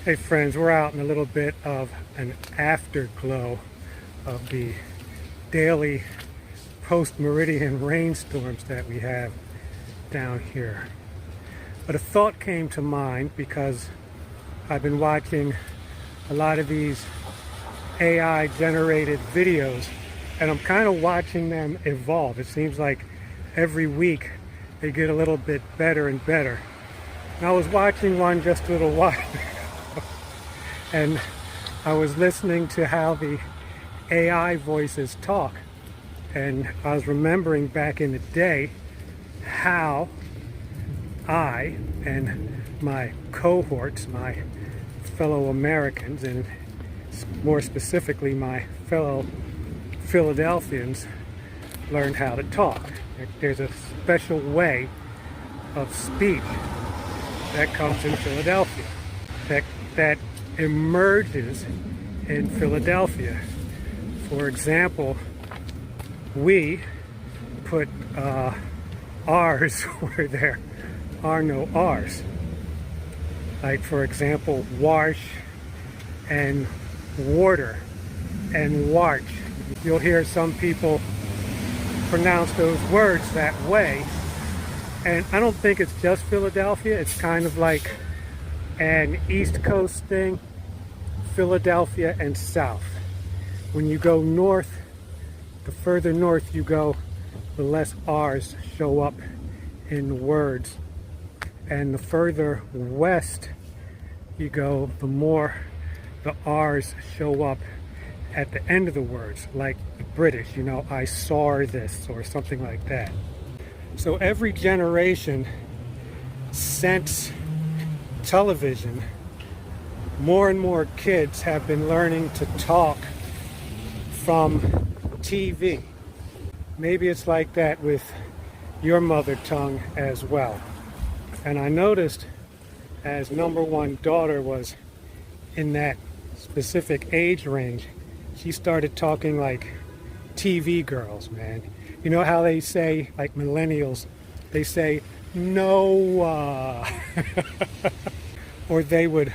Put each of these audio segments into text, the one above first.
Hey friends, we're out in a little bit of an afterglow of the daily post-meridian rainstorms that we have down here. But a thought came to mind because I've been watching a lot of these AI generated videos and I'm kind of watching them evolve. It seems like every week they get a little bit better and better. And I was watching one just a little while ago. And I was listening to how the AI voices talk, and I was remembering back in the day how I and my cohorts, my fellow Americans, and more specifically my fellow Philadelphians, learned how to talk. There's a special way of speech that comes in Philadelphia that emerges in Philadelphia. For example, we put R's where there are no R's. Like, for example, wash and water and watch. You'll hear some people pronounce those words that way, and I don't think it's just Philadelphia. It's kind of like an East Coast thing, Philadelphia and South. When you go north, the further north you go, the less R's show up in words. And the further west you go, the more the R's show up at the end of the words, like the British, you know, I saw this, or something like that. So every generation since television, more and more kids have been learning to talk from TV. Maybe it's like that with your mother tongue as well. And I noticed as number one daughter was in that specific age range, she started talking like TV girls, man. You know how they say, like millennials, they say, Noah. Or they would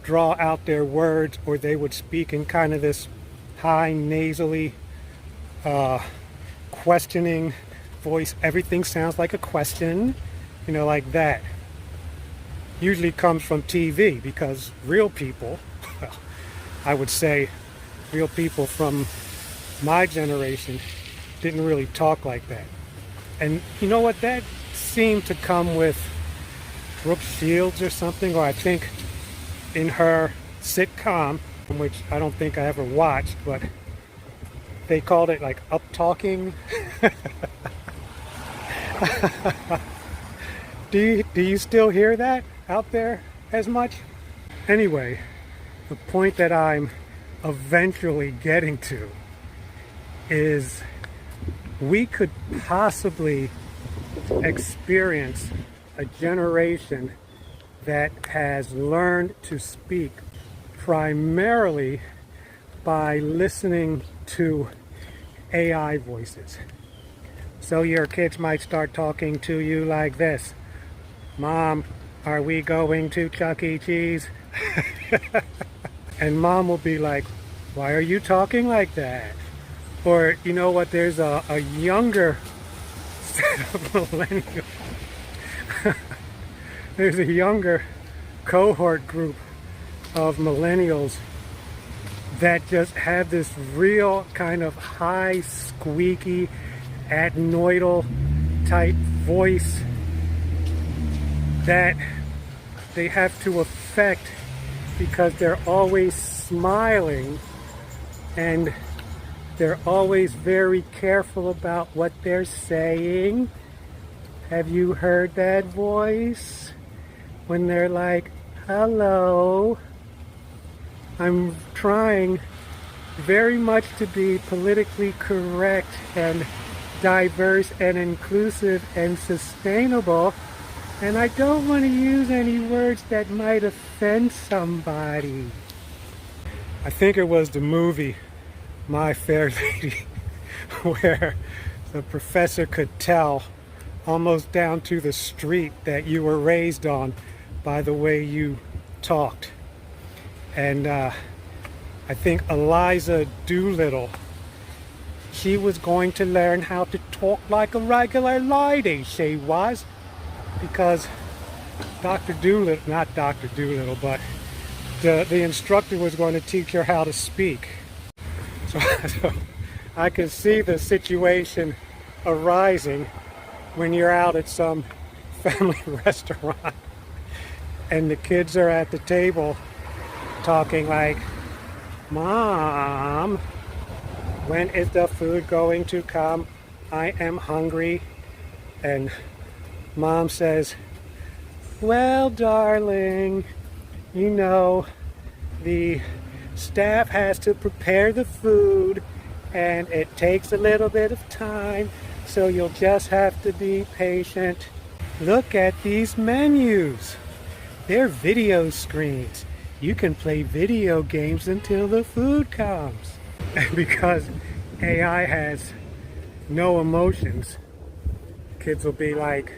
draw out their words, or they would speak in kind of this high, nasally, questioning voice. Everything sounds like a question, you know, like that. Usually comes from TV, because real people, well, I would say real people from my generation didn't really talk like that. And you know what? That seemed to come with Brooke Shields or something, or I think in her sitcom, which I don't think I ever watched, but they called it like up talking. Do you still hear that out there as much? Anyway, the point that I'm eventually getting to is we could possibly experience a generation that has learned to speak primarily by listening to AI voices. So your kids might start talking to you like this: Mom, are we going to Chuck E. Cheese? And Mom will be like, why are you talking like that? Or, you know what, there's a younger set of millennials. There's a younger cohort group of millennials that just have this real kind of high, squeaky, adenoidal type voice that they have to affect because they're always smiling and they're always very careful about what they're saying. Have you heard that voice? When they're like, hello. I'm trying very much to be politically correct and diverse and inclusive and sustainable, and I don't want to use any words that might offend somebody. I think it was the movie My Fair Lady where the professor could tell almost down to the street that you were raised on by the way you talked. And I think Eliza Doolittle, she was going to learn how to talk like a regular lady, she was. Because Dr. Doolittle, not Dr. Doolittle, but the instructor was going to teach her how to speak. So I can see the situation arising when you're out at some family restaurant and the kids are at the table talking like, "Mom, when is the food going to come? I am hungry." And Mom says, "Well, darling, you know, the staff has to prepare the food and it takes a little bit of time, so you'll just have to be patient. Look at these menus. They're video screens. You can play video games until the food comes." And because AI has no emotions, kids will be like,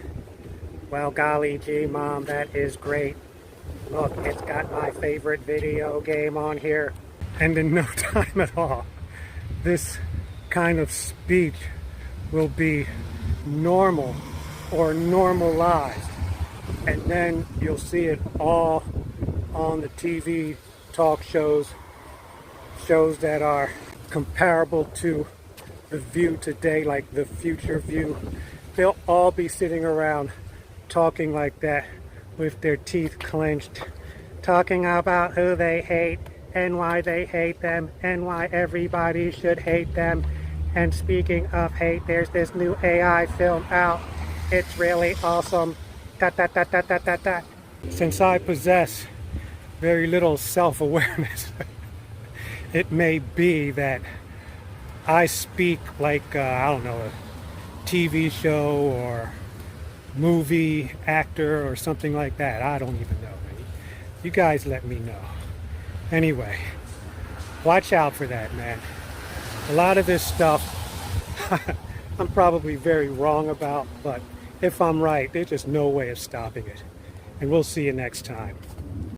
"Well, golly gee, Mom, that is great. Look, it's got my favorite video game on here." And in no time at all, this kind of speech will be normal or normalized. And then you'll see it all on the TV talk shows that are comparable to The View today, like The Future View. They'll all be sitting around talking like that with their teeth clenched, talking about who they hate and why they hate them and why everybody should hate them. And speaking of hate, there's this new AI film out. It's really awesome. Dot, dot, dot, dot, dot, dot, dot. Since I possess very little self-awareness, it may be that I speak like, I don't know, a TV show or movie actor or something like that. I don't even know. You guys let me know. Anyway, watch out for that, man. A lot of this stuff I'm probably very wrong about, but if I'm right, there's just no way of stopping it. And we'll see you next time.